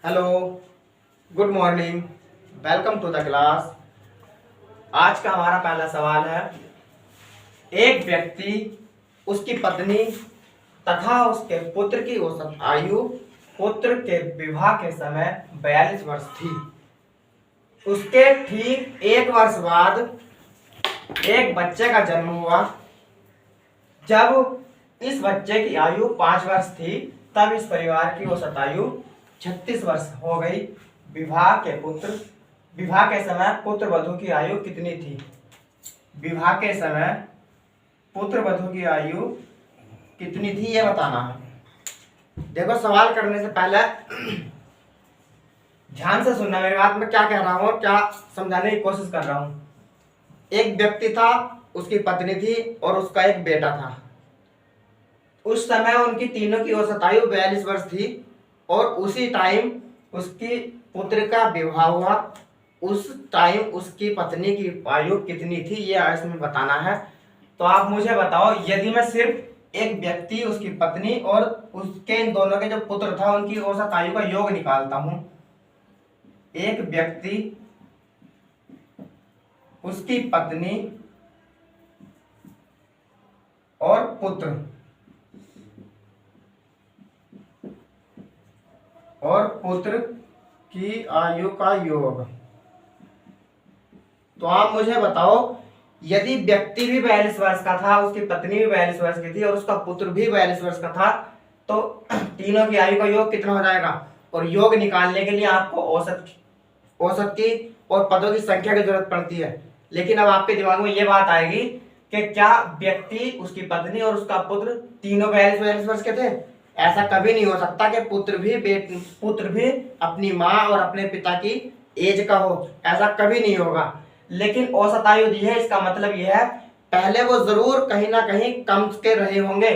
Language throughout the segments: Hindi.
Hello, good morning, welcome to the class. आज का हमारा पहला सवाल है, एक व्यक्ति, उसकी पत्नी तथा उसके पुत्र की औसत आयु पुत्र के विवाह के समय 42 वर्ष थी। उसके ठीक 1 वर्ष बाद एक बच्चे का जन्म हुआ। जब इस बच्चे की आयु 5 वर्ष थी, तब इस परिवार की औसत आयु 36 वर्ष हो गई। विवाह के समय पुत्र वधू की आयु कितनी थी? विवाह के समय पुत्र वधू की आयु कितनी थी, ये बताना है। देखो, सवाल करने से पहले ध्यान से सुनना मेरी बात। मैं क्या कह रहा हूं और क्या समझाने की कोशिश कर रहा हूं। एक व्यक्ति था, उसकी पत्नी थी और उसका एक बेटा था। उस समय उनकी तीनों की औसत आयु 42 वर्ष थी और उसी टाइम उसकी पुत्र का विवाह हुआ। उस टाइम उसकी पत्नी की आयु कितनी थी, ये इसमें बताना है। तो आप मुझे बताओ, यदि मैं सिर्फ एक व्यक्ति, उसकी पत्नी और उसके इन दोनों के जो पुत्र था उनकी औसत आयु का योग निकालता हूं। एक व्यक्ति, उसकी पत्नी और पुत्र की आयु का योग। तो आप मुझे बताओ, यदि व्यक्ति भी 42 वर्ष का था, उसकी पत्नी भी 42 वर्ष की थी और उसका पुत्र भी 42 वर्ष का था, तो तीनों की आयु का योग कितना हो जाएगा? और योग निकालने के लिए आपको औसत की और पदों की संख्या की जरूरत पड़ती है। लेकिन अब आपके दिमाग में ये बात आएगी कि क्या व्यक्ति, उसकी पत्नी और उसका पुत्र तीनों 42 वर्ष के थे? ऐसा कभी नहीं हो सकता कि पुत्र भी अपनी माँ और अपने पिता की एज का हो। ऐसा कभी नहीं होगा। लेकिन औसत आयु दी है, इसका मतलब यह है पहले वो जरूर कहीं ना कहीं कम के रहे होंगे।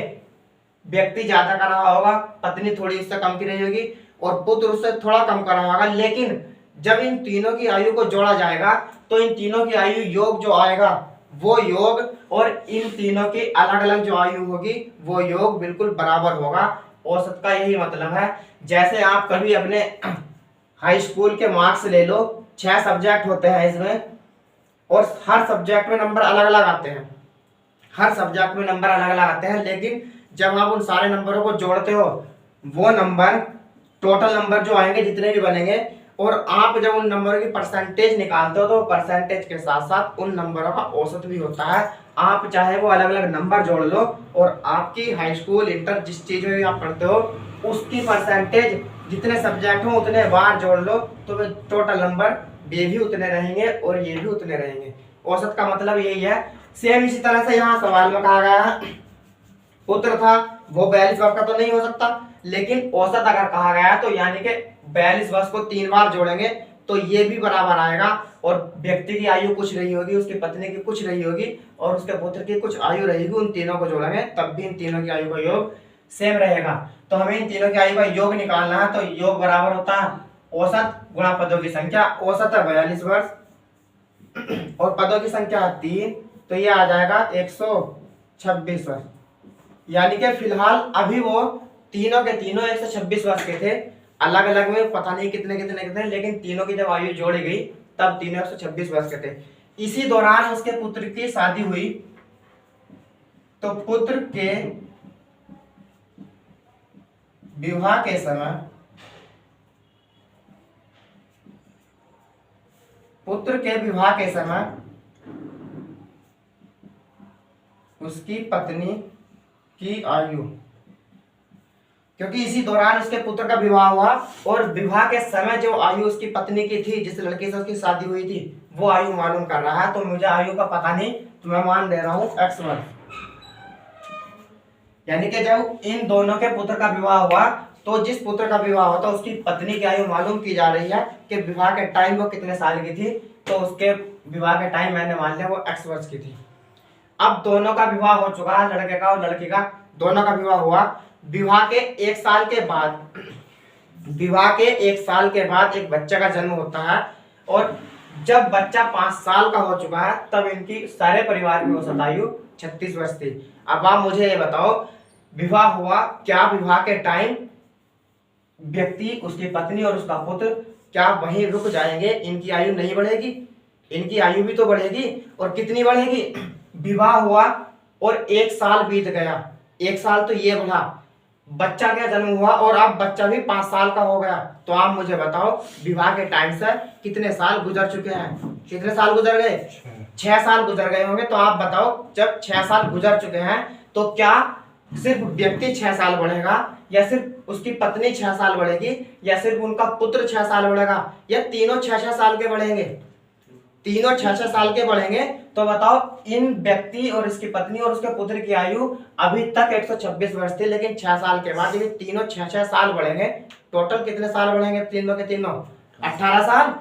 व्यक्ति ज्यादा कर रहा होगा, पत्नी थोड़ी उससे कम की रही होगी और पुत्र उससे थोड़ा कम कर रहा होगा। लेकिन जब इन तीनों की आयु को जोड़ा जाएगा तो इन तीनों की आयु योग जो आएगा वो योग और इन तीनों की अलग अलग जो आयु होगी वो योग बिल्कुल बराबर होगा। औसत का यही मतलब है। जैसे आप कभी अपने हाई स्कूल के मार्क्स ले लो, 6 सब्जेक्ट होते हैं इसमें और हर सब्जेक्ट में नंबर अलग अलग आते हैं। लेकिन जब आप उन सारे नंबरों को जोड़ते हो, वो नंबर, टोटल नंबर जो आएंगे जितने भी बनेंगे, और आप जब उन नंबरों की परसेंटेज निकालते हो तो परसेंटेज के साथ साथ उन नंबरों का औसत भी होता है। आप चाहे वो अलग अलग नंबर जोड़ लो और आपकी हाई स्कूल, इंटर, जिस चीज में भी आप पढ़ते हो उसकी परसेंटेज जितने सब्जेक्ट हो उतने बार जोड़ लो तो टोटल नंबर ये भी उतने रहेंगे और ये भी उतने रहेंगे। औसत का मतलब यही है। सेम इसी तरह से यहाँ सवाल में कहा गया है, पुत्र था वो 42 वर्ष का तो नहीं हो सकता, लेकिन औसत अगर कहा गया है तो यानी कि 42 वर्ष को 3 बार जोड़ेंगे तो ये भी बराबर आएगा। और व्यक्ति की आयु कुछ रही होगी, उसकी पत्नी की कुछ रही होगी और उसके पुत्र की कुछ आयु रहेगी, उन तीनों को जोड़ेंगे तब भी इन तीनों की आयु का योग सेम रहेगा। तो हमें इन तीनों की आयु का योग निकालना है। तो योग बराबर होता है औसत गुणा पदों की संख्या। औसत है 42 वर्ष और पदों की संख्या है 3, तो ये आ जाएगा 126 वर्ष। यानी कि फिलहाल अभी वो तीनों के तीनों 126 वर्ष के थे। अलग अलग में पता नहीं कितने, लेकिन तीनों की जब आयु जोड़ी गई तब तीनों 126 वर्ष के थे। इसी दौरान उसके पुत्र की शादी हुई, तो पुत्र के विवाह के समय उसकी पत्नी की आयु, क्योंकि इसी दौरान उसके पुत्र का विवाह हुआ और विवाह के समय जो आयु उसकी पत्नी की थी, जिस लड़के से उसकी शादी हुई थी, वो आयु मालूम कर रहा है। तो मुझे आयु का पता नहीं, तो मैं मान दे रहा हूं x वर्ष। यानी कि जब इन दोनों के पुत्र का विवाह हुआ तो जिस पुत्र का विवाह होता उसकी पत्नी की आयु मालूम की जा रही है कि विवाह के टाइम वो कितने साल की थी। तो उसके विवाह के टाइम मैंने मान लिया वो x वर्ष की थी। अब दोनों का विवाह हो चुका है, लड़के का और लड़की का, दोनों का विवाह हुआ। विवाह के 1 साल के बाद एक बच्चे का जन्म होता है और जब बच्चा 5 साल का हो चुका है तब इनकी सारे परिवार की औसत आयु 36 वर्ष थी। अब आप मुझे ये बताओ, विवाह हुआ, क्या विवाह के टाइम व्यक्ति, उसकी पत्नी और उसका पुत्र क्या वहीं रुक जाएंगे? इनकी आयु नहीं बढ़ेगी? इनकी आयु भी तो बढ़ेगी। और कितनी बढ़ेगी? विवाह हुआ और 1 साल बीत गया, 1 साल तो ये बढ़ा, बच्चा क्या जन्म हुआ और अब बच्चा भी 5 साल का हो गया। तो आप मुझे बताओ विवाह के टाइम से कितने साल गुजर चुके हैं? कितने साल गुजर गए? 6 साल गुजर गए होंगे। तो आप बताओ जब 6 साल गुजर चुके हैं तो क्या सिर्फ व्यक्ति 6 साल बढ़ेगा, या सिर्फ उसकी पत्नी 6 साल बढ़ेगी, या सिर्फ उनका पुत्र 6 साल बढ़ेगा, या तीनों 6-6 साल के बढ़ेंगे? तीनों 6-6 साल के बढ़ेंगे। तो बताओ इन व्यक्ति और इसकी पत्नी और उसके पुत्र की आयु अभी तक 126 वर्ष थी, लेकिन 6 साल के बाद ये तीनों 6-6 साल बढ़ेंगे। टोटल कितने साल बढ़ेंगे तीनों के तीनों? 18 साल।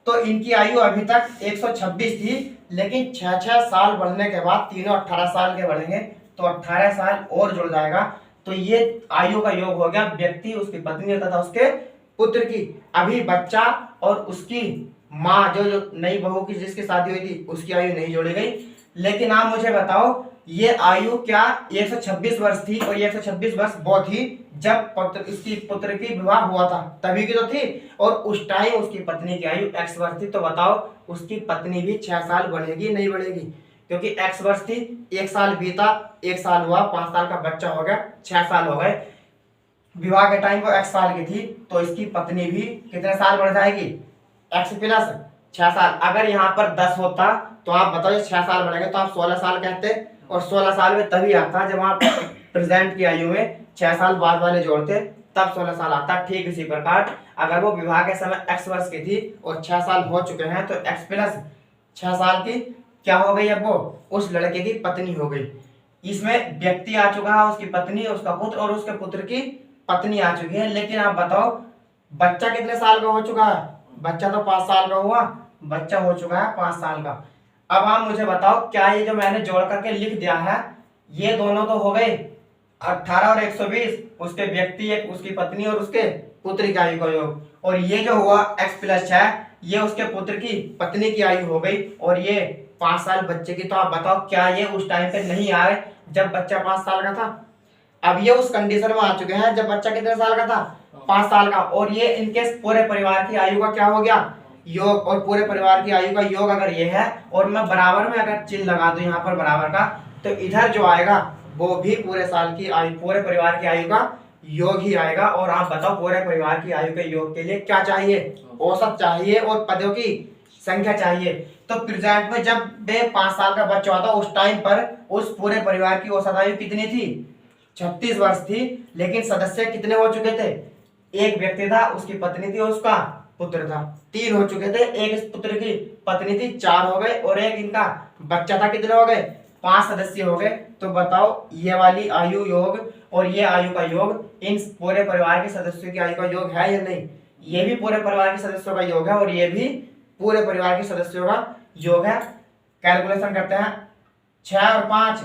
तो इनकी आयु अभी तक 126 थी, लेकिन 6-6 साल बढ़ने के बाद तीनों 18 साल के बढ़ेंगे। तो 18 साल और जुड़ जाएगा। तो ये आयु का योग हो गया व्यक्ति, उसकी पत्नी तथा उसके पुत्र की। अभी बच्चा और उसकी माँ जो नई बहू की जिसकी शादी हुई थी उसकी आयु नहीं जोड़ी गई। लेकिन आप मुझे बताओ ये आयु क्या 126 वर्ष थी? और ये 126 वर्ष वो थी जब इसकी पुत्र की विवाह हुआ था, तभी की तो थी। और उस टाइम उसकी पत्नी की आयु x वर्ष थी। तो बताओ उसकी पत्नी भी 6 साल बढ़ेगी नहीं बढ़ेगी? क्योंकि x वर्ष थी, 1 साल बीता, 1 साल हुआ, 5 साल का बच्चा हो गया, 6 साल हो गए। विवाह के टाइम वो x साल की थी, तो इसकी पत्नी भी कितने साल बढ़ जाएगी? x प्लस 6 साल। अगर यहाँ पर 10 होता तो आप बताओ 6 साल बढ़ेंगे तो आप 16 साल कहते, और 16 साल में तभी आता जब आप प्रेजेंट की आयु में 6 साल बाद वाले जोड़ते, तब 16 साल आता। ठीक इसी प्रकार अगर वो विवाह के समय x वर्ष की थी और 6 साल हो चुके हैं तो x प्लस 6 साल की क्या हो गई? अब वो उस लड़के की पत्नी हो गई। इसमें व्यक्ति आ चुका है, उसकी पत्नी, उसका पुत्र और उसके पुत्र की पत्नी आ चुकी है। लेकिन आप बताओ बच्चा कितने साल का हो चुका है? बच्चा तो 5 साल का हुआ, बच्चा हो चुका है 5 साल का। अब आप मुझे बताओ क्या ये जो मैंने जोड़ करके लिख दिया है ये दोनों तो हो गए 18 और 120, उसके व्यक्ति, एक उसकी पत्नी और उसके पुत्र की आयु का योग। और ये जो हुआ x प्लस 6 ये उसके पुत्र की पत्नी की आयु हो गई, और ये 5 साल बच्चे की। तो आप बताओ क्या ये उस टाइम पे नहीं आए जब बच्चा 5 साल का था? अब ये उस कंडीशन में आ चुके हैं जब बच्चा कितने साल का था? 5 साल का। और ये इनके पूरे परिवार की आयु का क्या हो गया? योग। और पूरे परिवार की आयु का योग अगर ये है, और मैं बराबर में अगर चिन्ह लगा दूं यहाँ पर बराबर का, तो इधर जो आएगा वो भी पूरे साल की आयु, पूरे परिवार की आयु का योग ही आएगा। और आप बताओ पूरे परिवार की आयु के योग के लिए क्या चाहिए? औसत चाहिए और पदों की संख्या चाहिए। तो प्रेजेंट में जब वे 5 साल का बच्चा होता उस टाइम पर उस पूरे परिवार की औसत आयु कितनी थी? 36 वर्ष थी। लेकिन सदस्य कितने हो चुके थे? एक व्यक्ति था, उसकी पत्नी थी और उसका पुत्र था, 3 हो चुके थे। एक इस पुत्र की पत्नी थी, 4 हो गए, और एक इनका बच्चा था, कितने हो गए? 5 सदस्य हो गए। तो बताओ ये वाली आयु योग और ये आयु का योग इन पूरे परिवार के सदस्यों की आयु का योग है या नहीं? ये भी पूरे परिवार के सदस्यों का योग है और ये भी पूरे परिवार के सदस्यों का योग है। कैलकुलेशन करते हैं, 6 और 5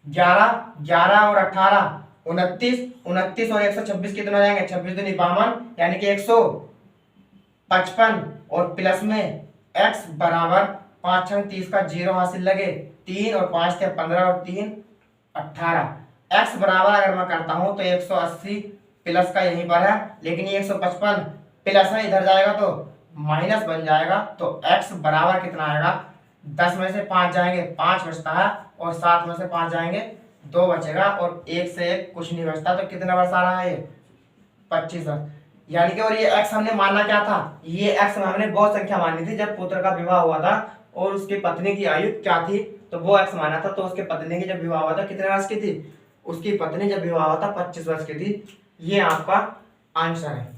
11, 11 और 18 29, 29 और 126 कितने हो जाएंगे? 26 दूनी 52, यानी कि 155, और प्लस में x बराबर 5 छंग 30 का 0 हासिल लगे, 3 और 5 थे 15 और 3 18। x बराबर अगर मैं करता हूं तो 180 प्लस का यहीं पर है, लेकिन ये 155 प्लस है, इधर जाएगा तो माइनस बन जाएगा। तो x बराबर कितना आएगा? 10 में से 5 जाएंगे 5 बचता है, और 7 में से 5 जाएंगे 2 बचेगा, और 1 से 1 कुछ नहीं बचता। तो कितना वर्ष आ रहा है? ये 25 वर्ष। यानी कि और ये x हमने माना क्या था? ये x में हमने वो संख्या मानी थी जब पुत्र का विवाह हुआ था और उसकी पत्नी की आयु क्या थी, तो वो x माना था। तो उसके पत्नी की जब विवाह हुआ था कितने वर्ष की थी? उसकी पत्नी जब विवाह हुआ था 25 वर्ष की थी। ये आपका आंसर है।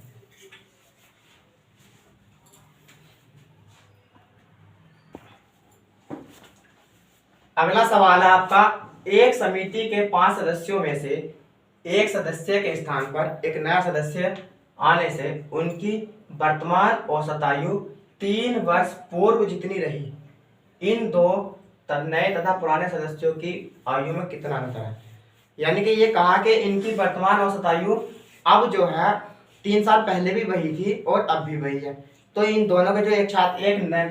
अगला सवाल है आपका, एक समिति के 5 सदस्यों में से एक सदस्य के स्थान पर एक नया सदस्य आने से उनकी वर्तमान औसत आयु 3 वर्ष पूर्व जितनी रही, इन दो नए तथा पुराने सदस्यों की आयु में कितना अंतर है? यानी कि ये कहा कि इनकी वर्तमान औसत आयु अब जो है 3 साल पहले भी वही थी और अब भी वही है। तो इन दोनों के जो एक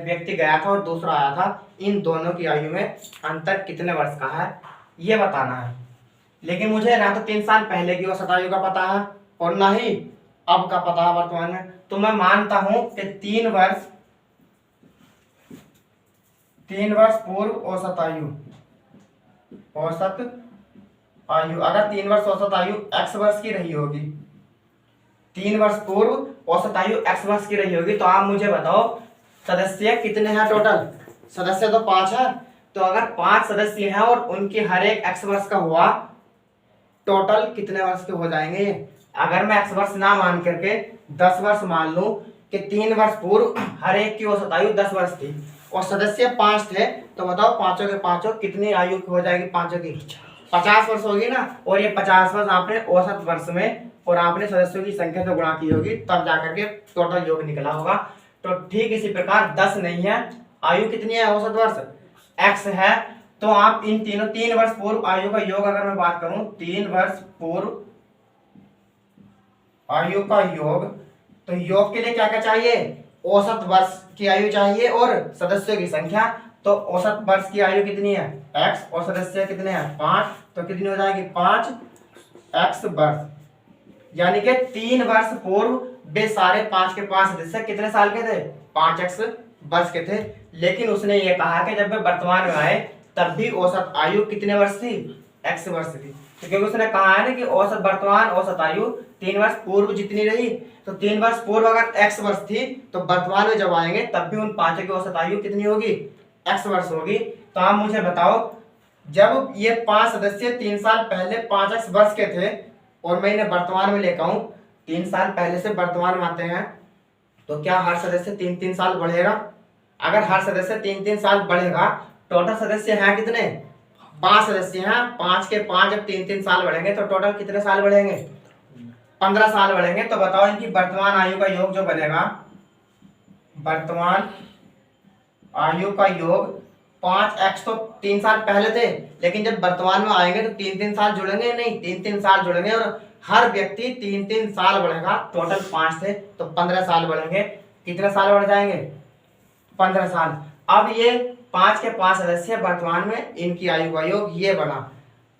व्यक्ति गया था और दूसरा आया था, इन दोनों की आयु में अंतर कितने वर्ष का है ये बताना है। लेकिन मुझे ना तो 3 साल पहले की औसत आयु का पता है और ना ही अब का पता है वर्तमान में, तो मैं मानता हूं कि 3 वर्ष पूर्व औसत आयु, अगर 3 वर्ष औसत आयु x वर्ष की रही होगी, 3 वर्ष पूर्व औसत आयु x वर्ष की रही होगी, तो आप मुझे बताओ सदस्य कितने हैं टोटल। सदस्य तो 5 है, तो अगर 5 सदस्य हैं और उनके हर एक x वर्ष का हुआ, टोटल कितने वर्ष के हो जाएंगे। अगर मैं x वर्ष ना मान करके 10 वर्ष मान लूं कि 3 वर्ष पूर्व हर एक की औसत आयु 10 वर्ष थी और सदस्य 5 थे, तो बताओ पांचों के पांचों कितनी आयु हो जाएगी, पांचों की 50 वर्ष होगी ना। और ये 50 वर्ष आपने औसत वर्ष में और आपने सदस्यों की संख्या से गुणा की होगी, तब जाकर के टोटल योग निकला होगा। तो ठीक इसी प्रकार 10 नहीं है, आयु कितनी है औसत वर्ष x है, तो आप इन तीनों 3 वर्ष पूर्व आयु का योग अगर मैं बात करूं, 3 वर्ष पूर्व आयु का योग, तो योग के लिए क्या क्या चाहिए, औसत वर्ष की आयु चाहिए और सदस्यों की संख्या। तो औसत वर्ष की आयु कितनी है x और सदस्य कितने हैं 5, तो कितनी हो जाएगी 5x वर्ष, यानी कि 3 वर्ष पूर्व वे सारे 5 के 5 सदस्य कितने साल के थे, 5x वर्ष के थे। लेकिन उसने ये कहा कि जब वे वर्तमान में आए तब भी औसत आयु कितने वर्ष थी, x वर्ष थी। तो क्योंकि उसने कहा है ना कि औसत वर्तमान औसत आयु 3 वर्ष पूर्व जितनी रही, तो 3 वर्ष पूर्व अगर x वर्ष थी तो वर्तमान में जब आएंगे तब भी उन पांचों की औसत आयु कितनी होगी, x वर्ष होगी। तो आप मुझे बताओ जब ये 5 सदस्य 3 साल पहले 5x वर्ष के थे और मैं इन्हें वर्तमान में लेकर आऊं, 3 साल पहले से वर्तमान में आते हैं, तो क्या हर सदस्य 3-3 साल बढ़ेगा। अगर हर सदस्य 3-3 साल बढ़ेगा, टोटल सदस्य हैं कितने, 5 सदस्य हैं, 5 के 5 जब 3-3 साल बढ़ेंगे तो टोटल कितने साल बढ़ेंगे, 15 साल बढ़ेंगे। तो बताओ इनकी वर्तमान आयु का योग जो बनेगा, वर्तमान आयु का योग 5x तो 3 साल पहले थे, लेकिन जब वर्तमान में आएंगे तो 3-3 साल जुड़ेंगे, नहीं 3-3 साल जुड़ेंगे और हर व्यक्ति 3-3 साल बढ़ेगा। टोटल 5 थे तो 15 साल बढ़ेंगे, कितने साल बढ़ जाएंगे, 15 साल। अब ये 5 के 5 सदस्य वर्तमान में, इनकी आयु का योग ये बना,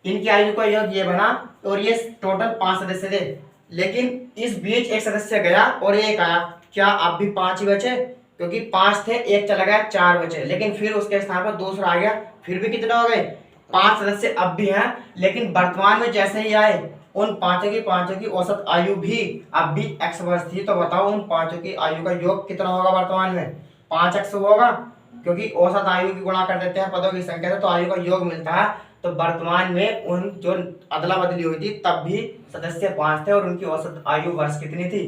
इनकी आयु का योग ये बना और ये टोटल 5 सदस्य थे। लेकिन इस बीच एक सदस्य गया और एक आया, क्या अब भी 5 ही बचे, क्योंकि 5 थे, एक चला गया, 4 बचे। लेकिन फिर उसके स्थान पर दूसरा आ गया, फिर भी कितने हो गए, 5 सदस्य अब भी हैं। लेकिन वर्तमान में जैसे ही आए उन पांचों की औसत आयु भी अब भी x वर्ष थी। तो बताओ उन पांचों की आयु का योग कितना होगा वर्तमान में, 5x होगा, क्योंकि औसत आयु की गुणा कर देते हैं पदों की संख्या से तो आयु का योग मिलता है। तो वर्तमान में उन जो अदला बदली हुई थी तब भी सदस्य 5 थे और उनकी औसत आयु वर्ष कितनी थी,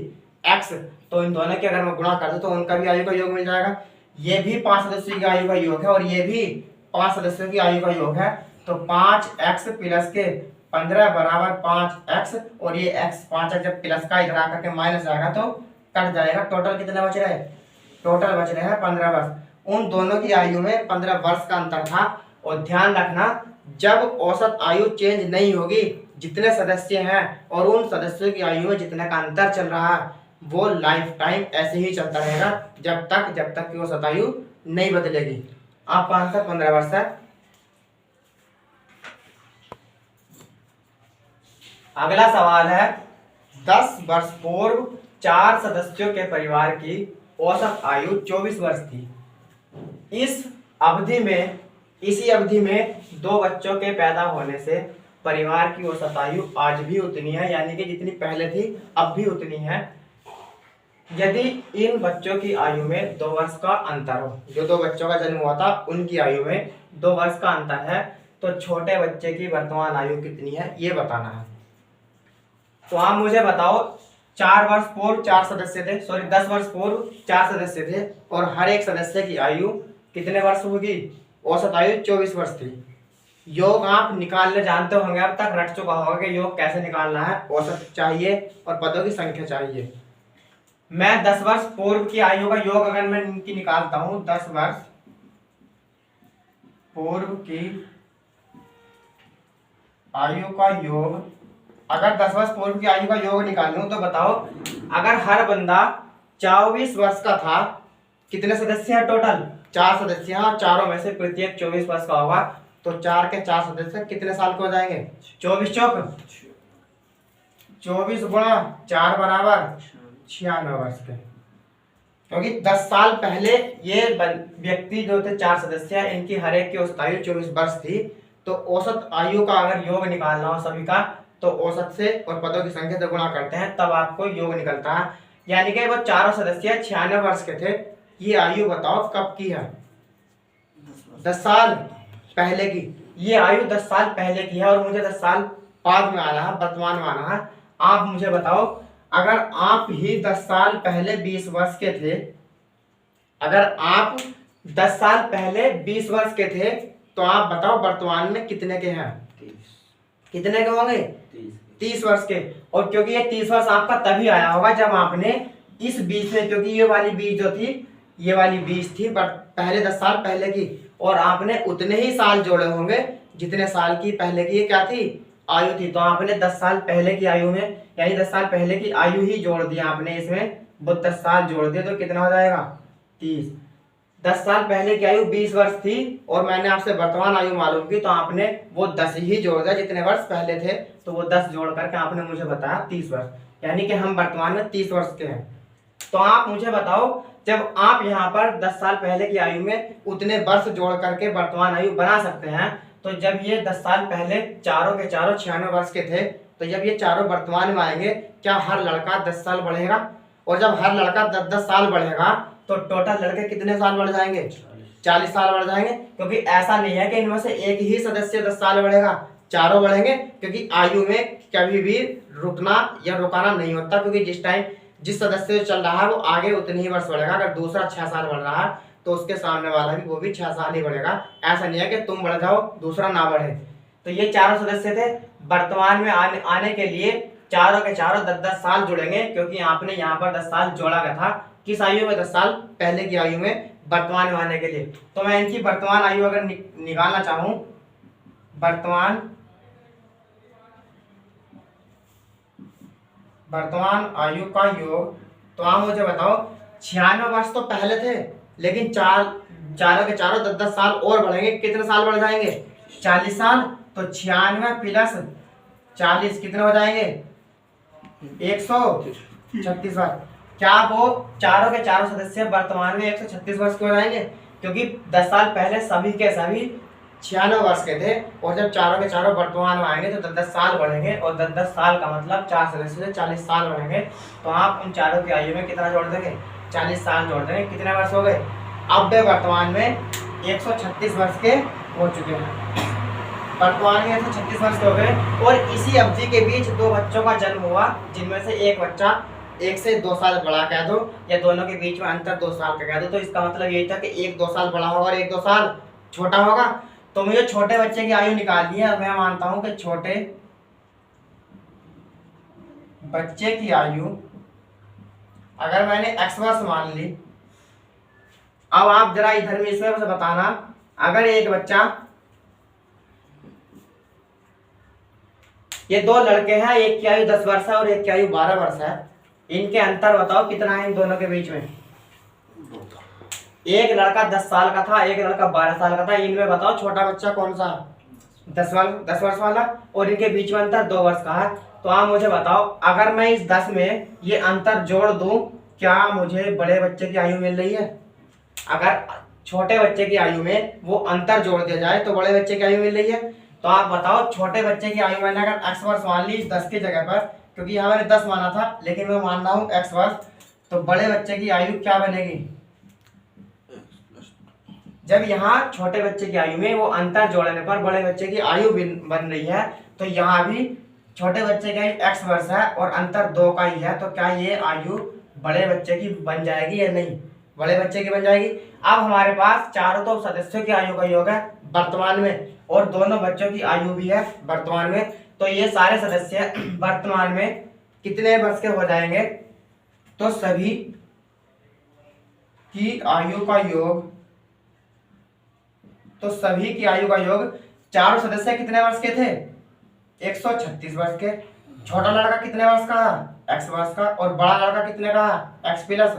x। तो इन दोनों की अगर मैं गुणा कर दूं तो उनका भी आयु का योग मिल जाएगा। ये भी 5 सदस्यों की आयु का योग है और ये भी 5 सदस्यों की आयु का योग है। तो 5x प्लस के 15 बराबर 5x, और ये x 5x जब प्लस का इधर आकर के माइनस जाएगा तो कट जाएगा। टोटल कितने बच रहे हैं, टोटल बच रहे हैं 15 वर्ष। उन दोनों की आयु में 15 वर्ष का अंतर था। और ध्यान रखना, जब औसत आयु चेंज नहीं होगी, जितने सदस्य हैं और उन सदस्यों की आयु में जितने का अंतर चल रहा है वो लाइफ टाइम ऐसे ही चलता रहेगा जब तक कि औसत आयु नहीं बदलेगी। आपका आंसर 15 वर्ष है। अगला सवाल है, 10 वर्ष पूर्व 4 सदस्यों के परिवार की औसत आयु 24 वर्ष थी। इसी अवधि में 2 बच्चों के पैदा होने से परिवार की औसत आयु आज भी उतनी है, यानी कि जितनी पहले थी अब भी उतनी है। यदि इन बच्चों की आयु में 2 वर्ष का अंतर हो, जो 2 बच्चों का जन्म हुआ था उनकी आयु में 2 वर्ष का अंतर है, तो छोटे बच्चे की वर्तमान आयु कितनी है ये बताना है। तो आप मुझे बताओ 4 वर्ष पूर्व 4 सदस्य थे, 10 वर्ष पूर्व 4 सदस्य थे और हर एक सदस्य की आयु कितने वर्ष होगी, औसत आयु 24 वर्ष थी। योग आप निकालने जानते होंगे, अब तक रट चुका होगा कि योग कैसे निकालना है, औसत चाहिए और पदों की संख्या चाहिए। मैं 10 वर्ष पूर्व की आयु का योग अगर मैं इनकी निकालता हूं, 10 वर्ष पूर्व की आयु का योग, अगर 10 वर्ष पूर्व की आयु का योग निकालूं तो बताओ अगर हर बंदा 24 वर्ष का था, कितने सदस्य हैं टोटल, 4 सदस्य हैं, चारों में से प्रत्येक 24 वर्ष का होगा, तो 4 के 4 सदस्य कितने साल के हो जाएंगे, 24 चौक 24 गुणा 4 बराबर 96 वर्ष के, क्योंकि 10 साल पहले ये व्यक्ति जो थे 4 सदस्य हैं, इनकी हर एक की औसत आयु 24 वर्ष थी। तो औसत आयु का अगर योग निकालना हो सभी का, तो औसत से और पदों की संख्या से गुणा करते हैं, तब आपको योग निकलता है। यानी कि वो चारों सदस्य 96 वर्ष के थे। ये आयु बताओ कब की है? 10 साल पहले की। ये आयु 10 साल पहले की है और मुझे 10 साल बाद में आना है, वर्तमान में आना है। आप मुझे बताओ, अगर आप ही 10 साल पहले 20 वर्ष के थे, अगर आप 10 साल पहले 20 वर्ष के थे, तो आप बताओ वर्तमान में कितने के हैं? 30। कितने के होंगे? 30 वर्ष के। और क्योंकि ये 30 वर्ष आपका तभी आया होगा जब आपने इस 20 में, क्योंकि ये वाली 20 जो थी, ये वाली 20 थी पहले 10 साल पहले की, और आपने उतने ही साल जोड़े होंगे जितने साल की पहले की क्या थी? आयु थी। तो आपने 10 साल पहले की आयु में, यानी 10 साल पहले की आयु ही जोड़ दिया आपने इसमें, वो 10 साल जोड़ दिया, तो कितना हो जाएगा? 30। 10 साल पहले की आयु 20 वर्ष थी और मैंने आपसे वर्तमान आयु मालूम की, तो आपने वो 10 ही जोड़ दिया जितने वर्ष पहले थे, तो वो 10 जोड़ करके आपने मुझे बताया 30 वर्ष, यानी कि हम वर्तमान में 30 वर्ष के हैं। तो आप मुझे बताओ, जब आप यहाँ पर 10 साल पहले की आयु में उतने वर्ष जोड़ करके वर्तमान आयु बना सकते हैं, तो जब ये 10 साल पहले चारों के चारों 96 वर्ष के थे, तो जब ये चारों वर्तमान में आएंगे, क्या हर लड़का 10 साल बढ़ेगा? और जब हर लड़का 10-10 साल बढ़ेगा, तो टोटल लड़के कितने साल बढ़ जाएंगे? 40 साल बढ़ जाएंगे। क्योंकि ऐसा नहीं है कि इनमें से एक ही सदस्य 10 साल बढ़ेगा, चारों बढ़ेंगे, क्योंकि आयु में कभी भी रुकना या रुकाना नहीं होता, क्योंकि जिस टाइम जिस सदस्य चल रहा है वो आगे उतने ही वर्ष बढ़ेगा। अगर दूसरा 6 साल बढ़ रहा है, तो उसके सामने वाला भी वो भी 6 साल ही बढ़ेगा। ऐसा नहीं है कि तुम बढ़ जाओ दूसरा ना बढ़े। तो ये चारों सदस्य थे। वर्तमान में आने के लिए चारों के चारों 10-10 साल जुड़ेंगे, क्योंकि आपने यहाँ पर 10 साल जोड़ा गया था। किस आयु में? 10 साल पहले की आयु में वर्तमान में आने के लिए। तो मैं इनकी वर्तमान आयु अगर निकालना चाहूं, वर्तमान आयु का योग, तो आप मुझे बताओ, 96 वर्ष तो पहले थे, लेकिन चारों के चारों 10-10 साल और बढ़ेंगे। कितने साल बढ़ जाएंगे? 40 साल। तो 96 प्लस 40 कितने हो जाएंगे? 136 वर्ष। क्या वो चारों के चारों सदस्य वर्तमान में 136 वर्ष के हो जाएंगे? क्योंकि 10 साल पहले सभी के सभी 96 वर्ष के थे, और जब चारों के चारों वर्तमान में आएंगे तो 10-10 साल बढ़ेंगे, और 10-10 साल का मतलब 4 सदस्य से 40 साल बढ़ेंगे। तो आप उन चारों की आयु में कितना जोड़ देंगे? 40 साल जोड़ देंगे। कितने वर्ष हो गए? अब वे वर्तमान में 136 वर्ष के हो चुके हैं। वर्तमान में 136 वर्ष के हो गए, और इसी अवधि के बीच 2 बच्चों का जन्म हुआ, जिनमें से एक बच्चा 1 से 2 साल बड़ा कह दो, या दोनों के बीच में अंतर 2 साल का कह दो। तो इसका मतलब यही था कि 1-2 साल बड़ा होगा और 1-2 साल छोटा होगा। तो मुझे छोटे बच्चे की आयु निकालनी है। मैं मानता हूं कि छोटे बच्चे की आयु अगर मैंने x वर्ष मान ली, अब आप जरा इधर में इसमें मुझे बताना, अगर एक बच्चा, ये 2 लड़के हैं, एक की आयु 10 वर्ष है और एक की आयु 12 वर्ष है, इनके अंतर बताओ कितना है इन दोनों के बीच में? एक लड़का 10 साल का था, एक लड़का 12 साल का था। इनमें बताओ छोटा बच्चा कौन सा? 10 वर्ष वाला, और इनके बीच में अंतर 2 वर्ष का है। तो आप मुझे बताओ, अगर मैं इस 10 में ये अंतर जोड़ दूं, क्या मुझे बड़े बच्चे की आयु मिल रही है? अगर छोटे बच्चे की आयु में वो अंतर जोड़ दिया जाए तो बड़े बच्चे की आयु मिल रही है। तो आप बताओ, छोटे बच्चे की आयु मैंने अगर x वर्ष मान ली इस 10 की जगह पर, क्योंकि यहाँ मैंने 10 माना था, लेकिन मैं मान रहा हूँ x वर्ष, तो बड़े बच्चे की आयु क्या बनेगी? जब यहाँ छोटे बच्चे की आयु में वो अंतर जोड़ने पर बड़े बच्चे की आयु बन रही है, तो यहाँ भी छोटे बच्चे की आयु x वर्ष है और अंतर 2 का ही है, तो क्या ये आयु बड़े बच्चे की बन जाएगी या नहीं? बड़े बच्चे की बन जाएगी। अब हमारे पास चारों तो सदस्यों की आयु का योग है वर्तमान में, और दोनों बच्चों की आयु भी है वर्तमान में। तो ये सारे सदस्य वर्तमान में कितने वर्ष के हो जाएंगे? तो सभी की आयु का योग, तो सभी की आयु का योग, चारों सदस्य कितने वर्ष के थे? 136 वर्ष के। छोटा लड़का कितने वर्ष का? x वर्ष का। और बड़ा लड़का कितने का? x प्लस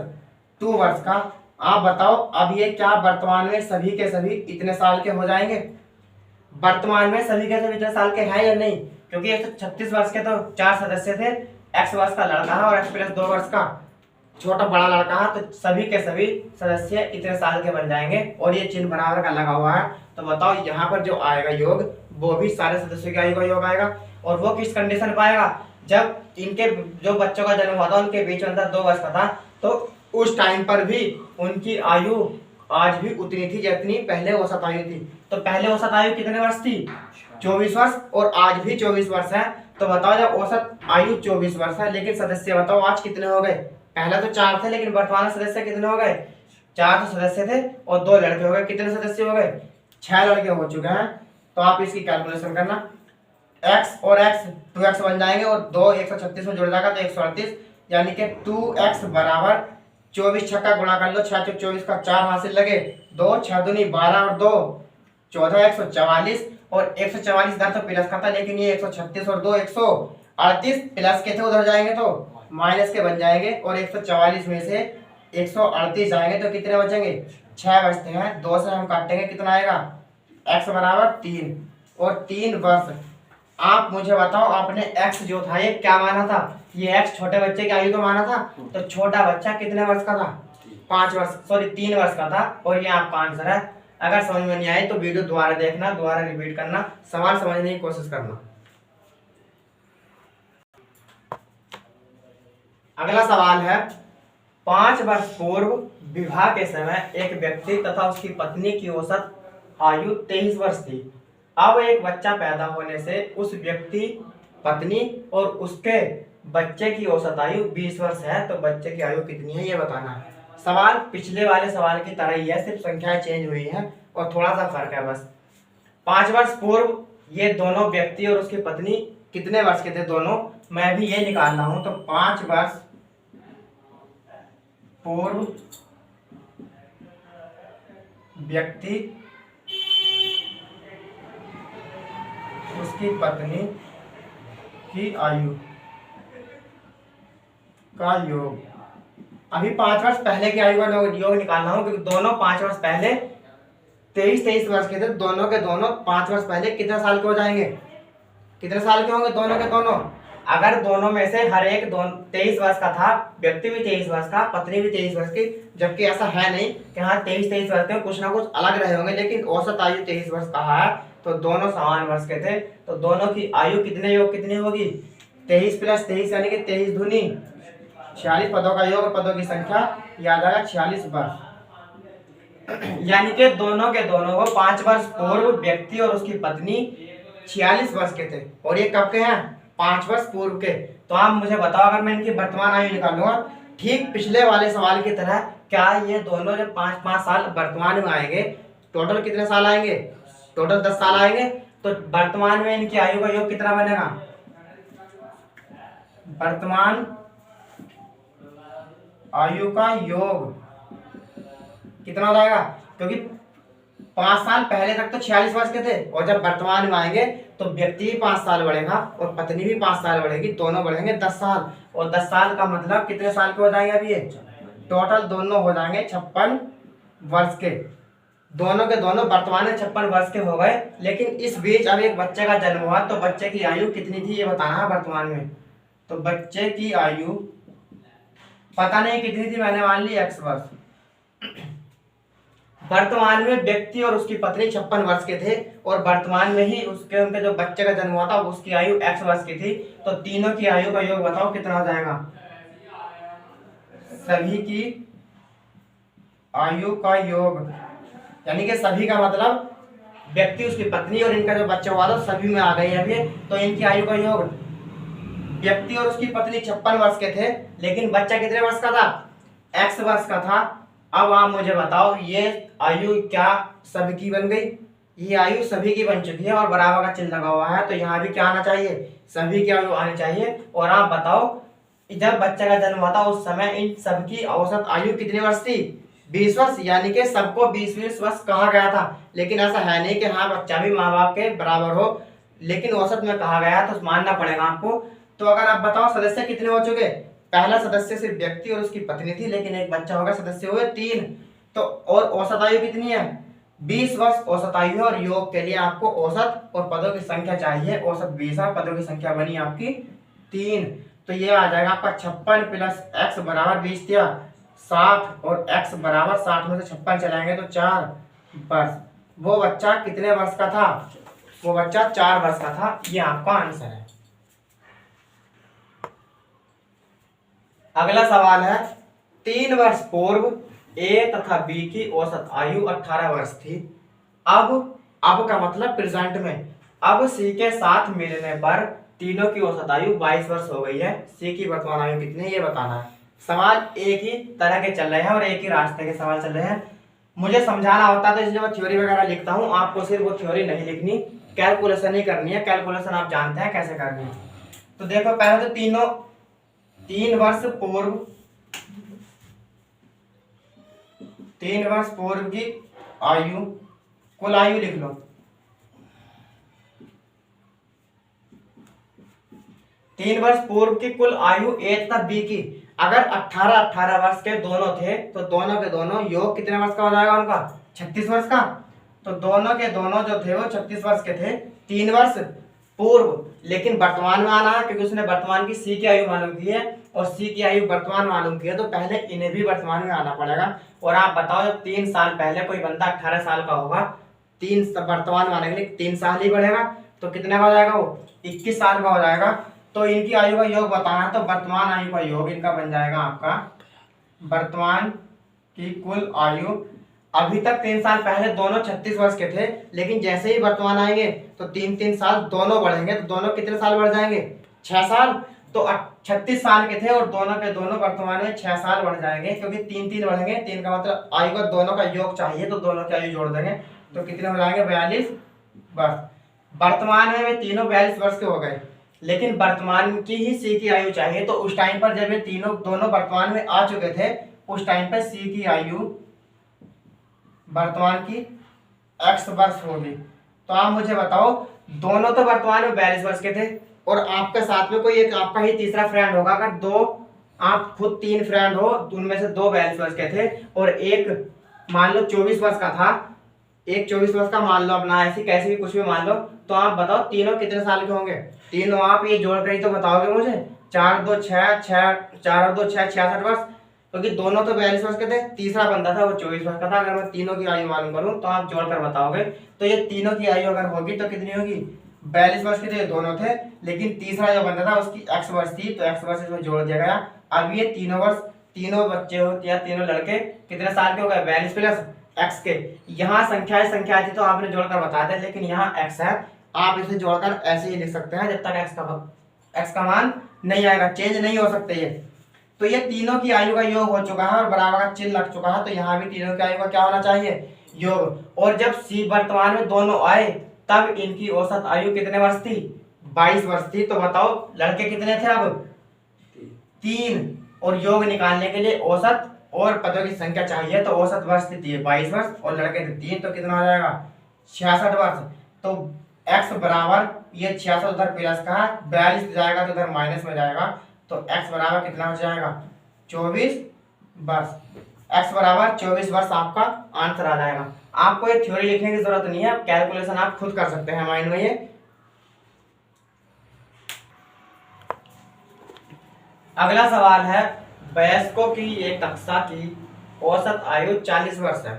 2 वर्ष का। आप बताओ, अब ये क्या वर्तमान में सभी के सभी इतने साल के हो जाएंगे? वर्तमान में सभी के सभी इतने साल के हैं या नहीं? क्योंकि 136 वर्ष के तो 4 सदस्य थे, x वर्ष का लड़का है और x प्लस 2 वर्ष का छोटा बड़ा लड़का है, तो सभी के सभी सदस्य इतने साल के बन जाएंगे और ये चिन्ह बराबर का लगा हुआ है। तो बताओ यहाँ पर जो आएगा योग वो भी सारे सदस्यों की आयु का योग आएगा। और वो किस कंडीशन पर आएगा, जब इनके जो बच्चों का जन्म हुआ था उनके बीच में अंतर 2 वर्ष का था, तो उस टाइम पर भी उनकी आयु आज भी उतनी थी जितनी पहले औसत आयु थी। तो पहले औसत आयु कितने वर्ष थी, 24 वर्ष, और आज भी 24 वर्ष है। तो बताओ जब औसत आयु 24 वर्ष है लेकिन सदस्य बताओ आज कितने हो गए, पहले तो 4 थे लेकिन वर्तमान सदस्य कितने हो गए, 4 तो सदस्य थे और 2 लड़के हो गए, कितने सदस्य हो गए, 6 लड़के हो चुके हैं। तो आप इसकी कैलकुलेशन करना, x और x 2x बन जाएंगे और 2 136 में जुड़ जाएगा तो 138, यानी कि 2x बराबर 24 छक्का गुणा कर लो, 6 चौक 24 का 4 हासिल लगे, 2 6 दूनी 12 और 2 14 144, और 144 इधर तो प्लस का था लेकिन ये 136 और 2 138 प्लस के थे उधर जाएंगे तो माइनस के बन जाएंगे, और 144 में से 138 जाएंगे तो कितने बचेंगे, 6 बचते हैं। 2 से हम काटेंगे कितना आएगा, x बराबर 3 और 3 वर्ष। आप मुझे बताओ आपने x जो था ये क्या माना था, ये x छोटे बच्चे की आयु को माना था, तो छोटा बच्चा कितने वर्ष का था, 5 वर्ष, सॉरी 3 वर्ष का था, और ये आपका आंसर है। अगर समझ में नहीं आए तो वीडियो दोबारा देखना, दोबारा रिपीट करना, सवाल समझने की कोशिश करना। अगला सवाल है, 5 वर्ष पूर्व विवाह के समय एक व्यक्ति तथा उसकी पत्नी की औसत आयु 23 वर्ष थी। अब एक बच्चा पैदा होने से उस व्यक्ति, पत्नी और उसके बच्चे की औसत आयु 20 वर्ष है, तो बच्चे की आयु कितनी है ये बताना है। सवाल पिछले वाले सवाल की तरह ही है, सिर्फ संख्याएं चेंज हुई है और थोड़ा सा फर्क है बस। 5 वर्ष पूर्व ये दोनों व्यक्ति और उसकी पत्नी कितने वर्ष के थे दोनों, मैं भी ये निकालना हूं, तो 5 वर्ष पूर्व व्यक्ति उसकी पत्नी की आयु का योग। अभी 5 वर्ष पहले की आयु का योग निकालना हो, क्योंकि दोनों 5 वर्ष पहले 23 वर्ष के थे, दोनों के दोनों 5 वर्ष पहले कितने साल के हो जाएंगे, कितने साल के होंगे दोनों के दोनों। अगर दोनों में से हर एक 23 वर्ष का था, व्यक्ति भी 23 वर्ष का, पत्नी भी 23 वर्ष की, जबकि ऐसा है नहीं कि हाँ 23 वर्ष के कुछ ना कुछ अलग रहे होंगे, लेकिन औसत आयु 23 वर्ष कहा है, तो दोनों समान वर्ष के थे, तो दोनों की आयु कितने योग कितनी होगी, 23 प्लस 23 यानी कि 23 दूनी 46 पदों का योग, पदों की संख्या याद आएगा 46 वर्ष। यानी कि दोनों के दोनों वो 5 वर्ष पूर्व व्यक्ति और उसकी पत्नी 46 वर्ष के थे, और ये कब के हैं, 5 वर्ष पूर्व के। तो आप मुझे बताओ अगर मैं इनकी वर्तमान आयु निकालूंगा ठीक पिछले वाले सवाल की तरह, क्या ये दोनों जब 5-5 साल वर्तमान में आएंगे, टोटल कितने साल आएंगे, टोटल 10 साल आएंगे, तो वर्तमान में इनकी आयु का योग कितना बनेगा, वर्तमान आयु का योग कितना हो जाएगा, क्योंकि 5 साल पहले तक तो 46 वर्ष के थे, और जब वर्तमान में आएंगे तो व्यक्ति भी 5 साल बढ़ेगा और पत्नी भी 5 साल बढ़ेगी, दोनों बढ़ेंगे 10 साल, और 10 साल का मतलब कितने साल के हो जाएंगे अभी ये, टोटल दोनों हो जाएंगे 56 वर्ष के, दोनों के दोनों वर्तमान में 56 वर्ष के हो गए। लेकिन इस बीच अब एक बच्चे का जन्म हुआ, तो बच्चे की आयु कितनी थी ये बताना है वर्तमान में। तो बच्चे की आयु पता नहीं कितनी थी, मैंने मान ली x वर्ष। वर्तमान में व्यक्ति और उसकी पत्नी 56 वर्ष के थे, और वर्तमान में ही उनके जो बच्चे का जन्म हुआ था उसकी आयु x वर्ष की थी, तो तीनों की आयु का योग बताओ कितना हो जाएगा, सभी की आयु का योग, यानी कि सभी का मतलब व्यक्ति, उसकी पत्नी और इनका जो बच्चा हुआ था सभी में आ गई है अभी, तो इनकी आयु का योग, व्यक्ति और उसकी पत्नी 56 वर्ष के थे, लेकिन बच्चा कितने वर्ष का था, x वर्ष का था। अब आप मुझे बताओ ये आयु क्या सभी की बन गई, ये आयु सभी की बन चुकी है और बराबर का चिन्ह लगा हुआ है, तो यहाँ भी क्या आना चाहिए, सभी की आयु आनी चाहिए। और आप बताओ जब बच्चे का जन्म हुआ था उस समय इन सबकी औसत आयु कितनी वर्ष थी, 20 वर्ष, यानी कि सबको 20-20 वर्ष कहा गया था। लेकिन ऐसा है नहीं कि हाँ बच्चा भी माँ बाप के बराबर हो, लेकिन औसत में कहा गया तो मानना पड़ेगा आपको। तो अगर आप बताओ सदस्य कितने हो चुके, पहला सदस्य सिर्फ व्यक्ति और उसकी पत्नी थी, लेकिन एक बच्चा होगा, सदस्य हुए 3, तो और औसत आयु कितनी है, 20 वर्ष औसत आयु है। और योग के लिए आपको औसत और पदों की संख्या चाहिए, औसत 20 है, पदों की संख्या बनी आपकी 3। तो ये आ जाएगा आपका 56 प्लस x बराबर 20 दिया 60 और x बराबर 60 में से 56 चलाएंगे तो 4 वर्ष। वो बच्चा कितने वर्ष का था? वो बच्चा 4 वर्ष का था। ये आपका आंसर है। अगला सवाल है 3 वर्ष पूर्व ए तथा बी की औसत आयु 18 वर्ष थी। अब का मतलब प्रेजेंट में। अब सी के साथ मिलने पर तीनों की औसत आयु 22 वर्ष हो गई है। सी की वर्तमान आयु कितनी है ये बताना है। सवाल एक ही तरह के चल रहे हैं और एक ही रास्ते के सवाल चल रहे हैं। मुझे समझाना होता है तो इसलिए मैं थ्योरी वगैरह लिखता हूँ। आपको सिर्फ वो थ्योरी नहीं लिखनी, कैलकुलेशन ही करनी है। कैलकुलेशन आप जानते हैं कैसे करनी है। तो देखो पहले तो 3 वर्ष पूर्व की आयु, कुल आयु लिख लो। 3 वर्ष पूर्व की कुल आयु ए तथा बी की, अगर 18 वर्ष के दोनों थे तो दोनों के दोनों योग कितने वर्ष का हो जाएगा उनका? 36 वर्ष का। तो दोनों के दोनों जो थे वो 36 वर्ष के थे 3 वर्ष पूर्व। लेकिन वर्तमान में आना है क्योंकि उसने वर्तमान की सी की आयु मालूम की है और सी की आयु वर्तमान मालूम की है, तो पहले इन्हें भी वर्तमान में आना पड़ेगा। और आप बताओ जब 3 साल पहले कोई बंदा 18 साल का होगा, 3 वर्तमान माने के लिए 3 साल ही बढ़ेगा तो कितने का हो जाएगा? वो 21 साल का हो जाएगा। तो इनकी आयु का योग बताना है तो वर्तमान आयु का योग इनका बन जाएगा आपका वर्तमान की कुल आयु। अभी तक 3 साल पहले दोनों 36 वर्ष के थे, लेकिन जैसे ही वर्तमान आएंगे तो 3-3 साल दोनों बढ़ेंगे। तो दोनों कितने साल बढ़ जाएंगे? 6 साल। तो 36 साल के थे और दोनों के दोनों वर्तमान में 6 साल बढ़ जाएंगे क्योंकि 3-3 बढ़ेंगे। 3 का मतलब आयु का दोनों का योग चाहिए तो दोनों की आयु जोड़ देंगे तो कितने हो जाएंगे? 42 वर्ष। वर्तमान में वे तीनों 42 वर्ष के हो गए, लेकिन वर्तमान की ही सी की आयु चाहिए। तो उस टाइम पर जब ये दोनों वर्तमान में आ चुके थे उस टाइम पर सी की आयु वर्तमान की x वर्ष होगी। तो आप मुझे बताओ, दोनों तो वर्तमान में 42 वर्ष के थे और आपके साथ में कोई एक आपका ही तीसरा फ्रेंड होगा। अगर दो आप खुद 3 फ्रेंड हो तो उनमें से 2 42 वर्ष के थे और एक मान लो 24 वर्ष का था, एक 24 वर्ष का मान लो, अपना ऐसी कैसे भी कुछ भी मान लो। तो आप बताओ तीनों कितने साल के होंगे? तीनों आप ये जोड़ कर ही तो बताओगे मुझे। 4 2 6 4 और 2 6 66 वर्ष, क्योंकि दोनों तो 42 वर्ष के थे, तीसरा बंदा था वो 24 वर्ष का था। अगर मैं तीनों की आयु मालूम करूं तो आप जोड़कर बताओगे। तो ये तीनों की आयु अगर होगी तो कितनी होगी? 42 वर्ष के थे दोनों थे, लेकिन तीसरा जो बंदा था उसकी x वर्ष थी तो x वर्ष इसमें जोड़ दिया गया। अब ये तीनों बच्चे होते या तीनों लड़के कितने साल के हो गए? 42 प्लस x के। यहाँ संख्या थी तो आपने जोड़कर बता दिया, लेकिन यहाँ x है, आप इसे जोड़कर ऐसे ही लिख सकते हैं जब तक x का मान नहीं आएगा, चेंज नहीं हो सकते ये। तो ये तीनों की आयु का योग हो चुका है और बराबर का चिन्ह लग चुका है, तो यहाँ भी तीनों की आयु का क्या होना चाहिए? योग। और जब सी वर्तमान में दोनों आए तब इनकी औसत आयु कितने वर्ष थी? 22 वर्ष थी। तो बताओ लड़के कितने थे? अब 3, और योग निकालने के लिए औसत और पदों की संख्या चाहिए तो औसत वर्ष थी 22 वर्ष और लड़के थे 3, तो कितना हो जाएगा? 66 वर्ष। तो x बराबर ये 66 उधर प्लस का है, 42 जाएगा तो उधर माइनस में जाएगा, तो x बराबर कितना हो जाएगा? 24 वर्ष। x बराबर 24 वर्ष आपका आंसर आ जाएगा। आपको ये थ्योरी लिखने की जरूरत नहीं है, कैलकुलेशन आप खुद कर सकते हैं माइंड में ये। अगला सवाल है, वयस्कों की एक कक्षा की औसत आयु 40 वर्ष है।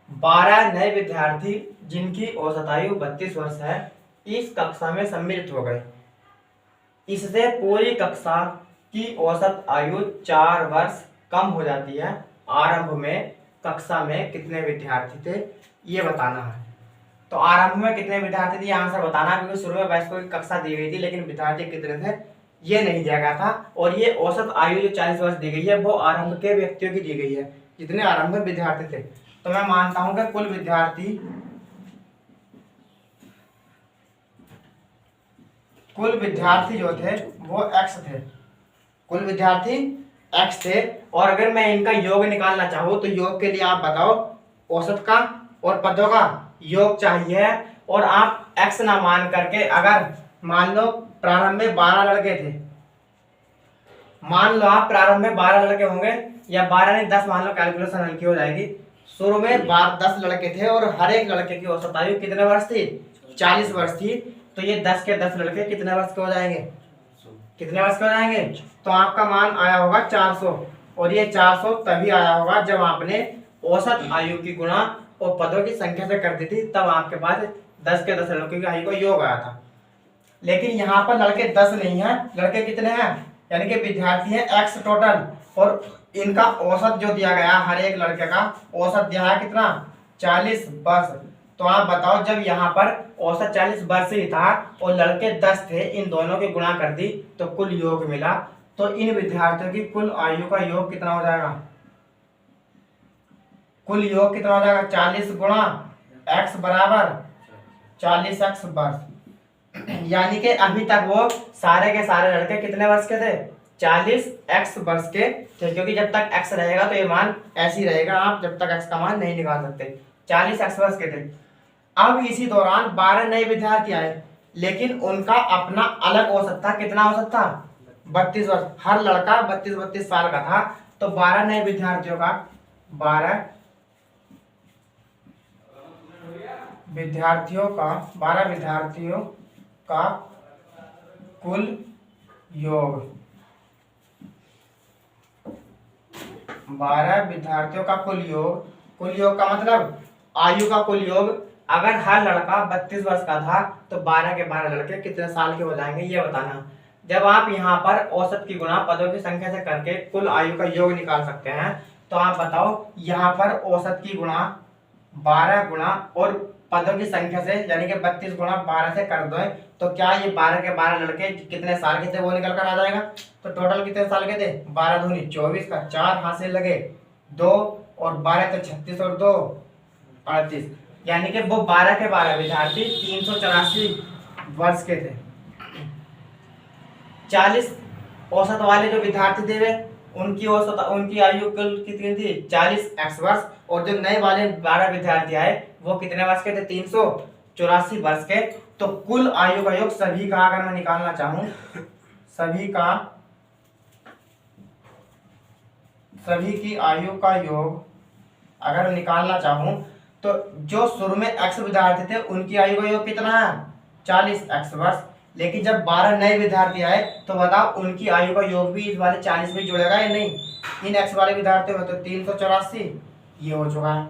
12 नए विद्यार्थी जिनकी औसत आयु 32 वर्ष है इस कक्षा में सम्मिलित हो गए। इससे पूरी कक्षा की औसत आयु 4 वर्ष कम हो जाती है। आरंभ में कक्षा में कितने विद्यार्थी थे ये बताना है। तो आरंभ में कितने विद्यार्थी थे ये आंसर बताना, क्योंकि शुरू में वयस्कों की कक्षा दी गई थी लेकिन विद्यार्थी कितने थे ये नहीं दिया गया था। और ये औसत आयु जो 40 वर्ष दी गई है वो आरंभ के व्यक्तियों की दी गई है, जितने आरंभ में विद्यार्थी थे। तो मैं मानता हूं कि कुल विद्यार्थी जो थे वो x थे, कुल विद्यार्थी x थे। और अगर मैं इनका योग निकालना चाहूँ तो योग के लिए आप बताओ, औसत का और पदों का योग चाहिए। और आप x ना मान करके, अगर मान लो प्रारंभ में 12 लड़के थे, मान लो आप प्रारंभ में 12 लड़के होंगे या 12 नहीं 10 मान लो, कैलकुलेशन हल्की हो जाएगी। शुरू में 10 लड़के थे और हर एक लड़के की औसत आयु कितने वर्ष थी? 40 वर्ष थी। तो ये 10 के 10 लड़के कितने वर्ष के हो जाएंगे? कितने वर्ष के हो जाएंगे? तो आपका मान आया होगा 400, और ये 400 तभी आया होगा जब आपने औसत आयु की गुणा और पदों की संख्या से कर दी थी, तब आपके पास 10 के 10 लड़कों की आयु का योग आया था। लेकिन यहाँ पर लड़के 10 नहीं है, लड़के कितने हैं, यानी कि विद्यार्थी हैं x टोटल, और इनका औसत जो दिया गया हर एक लड़के का औसत दिया है कितना, 40 वर्ष। तो आप बताओ जब यहाँ पर औसत 40 वर्ष ही था और लड़के 10 थे, इन दोनों की गुणा कर दी तो कुल योग मिला, तो इन विद्यार्थियों की कुल आयु का योग कितना हो जाएगा, कुल योग कितना हो जाएगा, 40 गुणा x बराबर 40x वर्ष। यानी कि अभी तक वो सारे के सारे लड़के कितने वर्ष के थे, 40x वर्ष के थे, क्योंकि जब तक x रहेगा तो ये मान ऐसे ही रहेगा, आप जब तक x का मान नहीं निकाल सकते, 40x वर्ष के थे। अब इसी दौरान 12 नए विद्यार्थी आए, लेकिन उनका अपना अलग औसत था, कितना औसत था, 32 वर्ष, हर लड़का 32 साल का था। तो 12 नए विद्यार्थियों का 12 विद्यार्थियों का कुल योग, 12 विद्यार्थियों का कुल योग का मतलब आयु का कुल योग। अगर हर लड़का 32 वर्ष का था तो 12 के 12 लड़के कितने साल के हो जाएंगे ये बताना। जब आप यहाँ पर औसत की गुणा पदों की संख्या से करके कुल आयु का योग निकाल सकते हैं, तो आप बताओ यहाँ पर औसत की गुणा 12 गुणा और पदों की संख्या से, यानी कि 32 गुणा 12 से कर दो, तो क्या ये 12 के 12 लड़के कितने साल के थे वो निकल कर आ जाएगा। तो टोटल कितने साल के थे, 12 दूनी 24 का 4 हाथ से लगे 2 और 12 तो 36 और 2 38, यानी कि वो 12 के 12 विद्यार्थी 384 वर्ष के थे। 40 औसत वाले जो विद्यार्थी थे वे उनकी आयु कुल कितनी थी, 40x वर्ष, और जो नए वाले 12 विद्यार्थी आए वो कितने वर्ष के थे, 384 वर्ष के। तो कुल आयु का योग सभी का अगर मैं निकालना चाहूं, सभी की आयु का योग अगर निकालना चाहूं, तो जो शुरू में x विद्यार्थी थे उनकी आयु का योग कितना है, 40x वर्ष। लेकिन जब 12 नए विद्यार्थी आए तो बताओ उनकी आयु का योग भी इस वाले 40 में जुड़ेगा या नहीं, इन x वाले विद्यार्थियों में। तो 384 ये हो चुका है।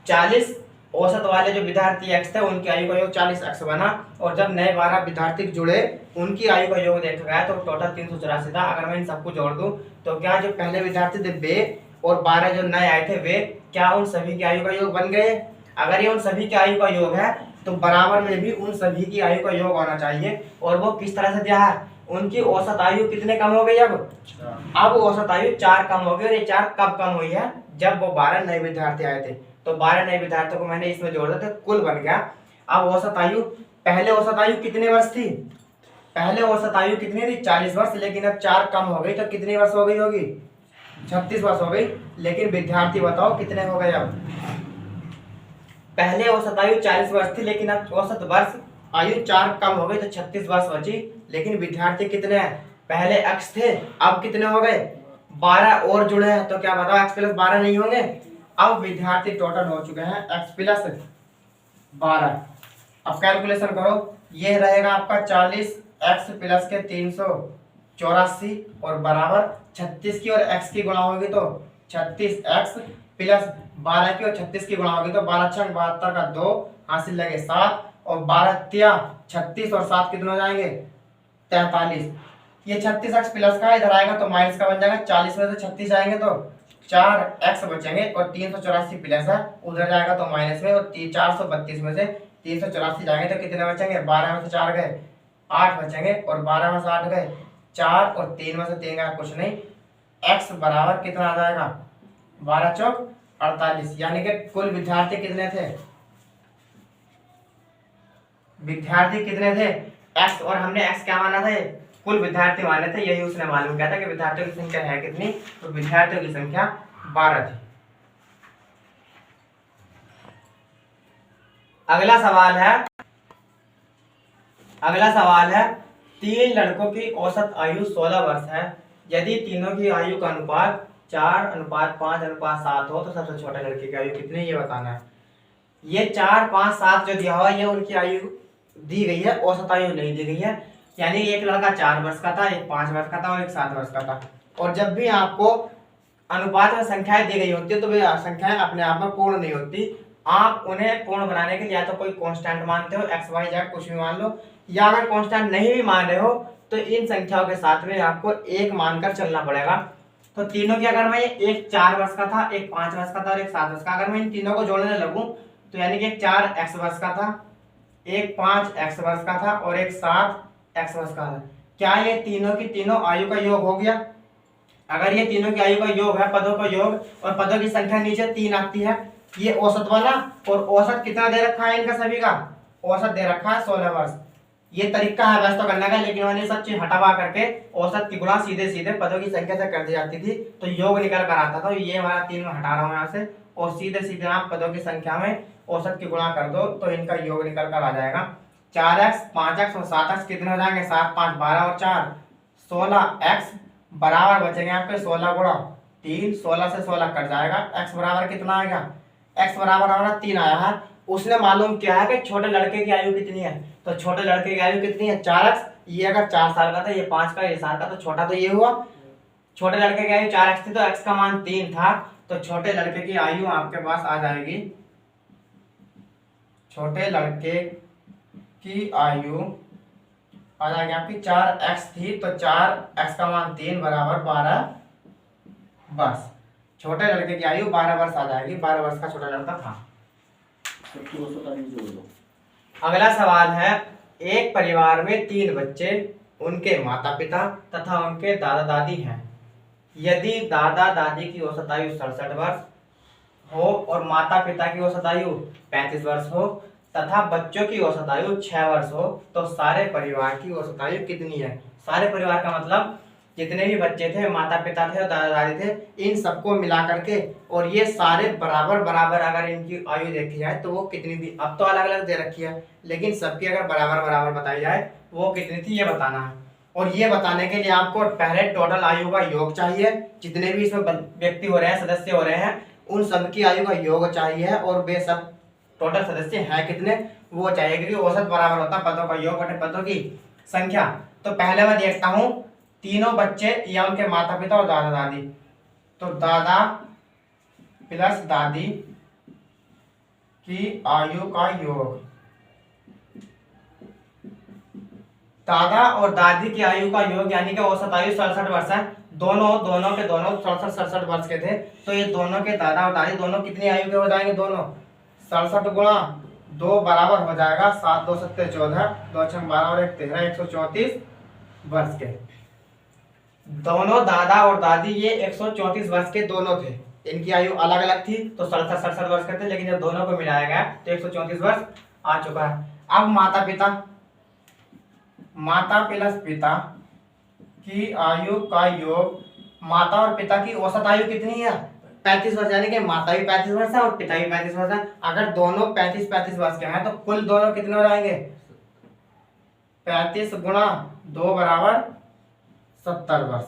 40 औसत वाले जो विद्यार्थी x थे उनकी आयु का योग 40x बना, और जब नए 12 विद्यार्थी जुड़े उनकी आयु का योग देखा गया तो टोटल 384 था। अगर मैं इन सबको जोड़ दूं तो क्या जो पहले विद्यार्थी थे वे और 12 जो नए आए थे वे, क्या उन सभी की आयु का योग बन गए। अगर ये उन सभी की आयु का योग है तो बराबर में भी उन सभी की आयु का योग होना चाहिए। और वो किस तरह से दिया है, उनकी औसत आयु कितने कम हो गई, अब औसत आयु 4 कम हो गई। और ये 4 कब कम हुई है, जब वो 12 नए विद्यार्थी आए थे। तो 12 नए विद्यार्थियों को मैंने इसमें जोड़ दिया तो कुल बन गया। अब औसत आयु, पहले औसत आयु कितने वर्ष थी, पहले औसत आयु कितनी थी, 40 वर्ष, लेकिन अब 4 कम हो गई तो कितनी वर्ष हो गई होगी, 36 वर्ष हो गई। लेकिन विद्यार्थी बताओ कितने हो गए, अब पहले औसत आयु 40 वर्ष थी लेकिन अब औसत वर्ष आयु 4 कम हो गई तो 36 वर्ष बची। लेकिन विद्यार्थी कितने हैं, पहले x थे अब कितने हो गए, 12 और जुड़े हैं। तो क्या बताओ x प्लस 12 नहीं होंगे। अब विद्यार्थी टोटल हो चुके हैं x प्लस 12। अब कैलकुलेशन करो, ये रहेगा आपका 40x प्लस के 384 और बराबर 36 की और x की गुणा होगी तो 36x प्लस 12 की और 36 की गुणा होगी तो 12 छंग 72 का 2 हासिल लगे 7 और 12 तिया 36 और 7 कितने हो जाएंगे, 43। ये 36x प्लस का इधर आएगा तो माइनस का बन जाएगा, 40 में से 36 आएंगे तो 4x बचेंगे और 384 प्लस है उधर जाएगा तो माइनस में, और 432 में से 384 जाएंगे तो कितने बचेंगे, 12 में से 4 गए 8 बचेंगे और 12 में से 8 गए 4 और 3 में से 3 गया कुछ नहीं। x बराबर कितना आ जाएगा, 12 चौक 48। यानी कि कुल विद्यार्थी कितने थे, विद्यार्थी कितने थे x, और हमने x क्या माना था, कुल विद्यार्थी माने थे। यही उसने मालूम किया था कि विद्यार्थियों की संख्या है कितनी, तो विद्यार्थियों की संख्या 12 थी। अगला सवाल है 3 लड़कों की औसत आयु 16 वर्ष है। यदि तीनों की आयु का अनुपात 4:5:7 हो तो सबसे छोटे लड़के की आयु कितनी, ये बताना है। ये 4, 5, 7 जो दिया हुआ है ये उनकी आयु दी गई है, औसत आयु नहीं दी गई है। यानी एक लड़का 4 वर्ष का था, एक 5 वर्ष का था और एक 7 वर्ष का था। और जब भी आपको अनुपात में संख्याएं दी गई होती है तो वे संख्याएं अपने आप में पूर्ण नहीं होती। आप उन्हें पूर्ण बनाने के लिए या तो कोई कांस्टेंट मानते हो, एक्स वाई जेड कुछ भी मान लो, या अगर कांस्टेंट नहीं भी मान रहे हो तो इन संख्याओं के साथ में आपको एक मानकर चलना पड़ेगा। तो तीनों की अगर मैं एक 4 वर्ष का था, एक 5 वर्ष का था और एक 7 वर्ष का, अगर मैं इन तीनों को जोड़ने लगूं तो यानी कि एक 4 एक्स वर्ष का था, एक 5 एक्स वर्ष का था और एक 7 एक्स वर्ष का था। क्या ये तीनों की तीनों आयु का योग हो गया? अगर ये तीनों की आयु का योग है, पदों का योग, और पदों की संख्या नीचे 3 आती है, ये औसत वाला, और औसत कितना दे रखा है इनका सभी का? औसत दे रखा है 16 वर्ष। ये तरीका है वैसे तो करने का, लेकिन मैंने सब चीज हटावा करके औसत की गुणा सीधे सीधे पदों की संख्या से कर दी जाती थी, तो योग निकल कर आता था। ये हमारा 3 में हटा रहा हूँ यहाँ से, और सीधे सीधे आप पदों की संख्या में औसत की गुणा कर दो तो इनका योग निकल कर आ जाएगा। 4x 5x और 7x कितने हो जाएंगे? 7 5 12 और 4 16x बराबर बचेंगे आपके 16 गुणा 3, 16 से 16 कट जाएगा। x बराबर कितना आएगा? x बराबर हमारा 3 आया है। उसने मालूम किया है कि छोटे लड़के की आयु कितनी है, तो छोटे लड़के की आयु कितनी है? 4x। ये अगर 4 साल का था, ये 5 का, ये 7 का, तो छोटा तो ये हुआ। छोटे लड़के की आयु 4x थी तो x का मान 3 था, तो छोटे लड़के की आयु आपके पास आ जाएगी, छोटे लड़के की आयु आ जाएगी आपकी 4x थी तो 4x का मान 3 बराबर 12 वर्ष। छोटे लड़के की आयु 12 वर्ष आ जाएगी, 12 वर्ष का छोटा लड़का था। अगला सवाल है, एक परिवार में 3 बच्चे, उनके माता पिता तथा उनके दादा दादी हैं। यदि दादा दादी की औसत आयु 67 वर्ष हो और माता पिता की औसत आयु 35 वर्ष हो तथा बच्चों की औसत आयु 6 वर्ष हो, तो सारे परिवार की औसत आयु कितनी है? सारे परिवार का मतलब जितने भी बच्चे थे, माता पिता थे और दादा दादी थे, इन सबको मिला करके, और ये सारे बराबर बराबर अगर इनकी आयु देखी जाए तो वो कितनी थी? अब तो अलग अलग दे रखी है, लेकिन सबकी अगर बराबर बराबर बताई जाए वो कितनी थी ये बताना है। और ये बताने के लिए आपको पहले टोटल आयु का योग चाहिए, जितने भी इसमें व्यक्ति हो रहे हैं, सदस्य हो रहे हैं, उन सबकी आयु का योग चाहिए, और वे सब टोटल सदस्य हैं कितने वो चाहिए, क्योंकि औसत बराबर होता है पदों का योग बटे पदों की संख्या। तो पहले मैं देखता हूं तीनों बच्चे या उनके माता पिता और दादा दादी, तो दादा प्लस दादी की आयु का योग, दादा और दादी की आयु का योग यानी कि औसत आयु 67 वर्ष है। दोनों के दोनों 67 वर्ष के थे, तो ये दोनों के दादा और दादी दोनों कितनी आयु के हो जाएंगे? दोनों 67 गुणा 2 बराबर हो जाएगा 7 2 7 14, 2 6 12 और 1 13, 134 वर्ष के। दोनों दादा और दादी ये 134 वर्ष के दोनों थे, इनकी आयु अलग अलग थी तो 67 वर्ष के थे, लेकिन जब दोनों को मिलाया गया तो 134 वर्ष आ चुका है। अब माता पिता, माता प्लस पिता की आयु का योग, माता और पिता की औसत आयु कितनी है? 35 वर्ष, यानी कि माता भी 35 वर्ष है और पिता भी 35 वर्ष है। अगर दोनों 35 वर्ष के हैं तो कुल दोनों कितने हो जाएंगे? 35 गुणा 2 बराबर 70 वर्ष।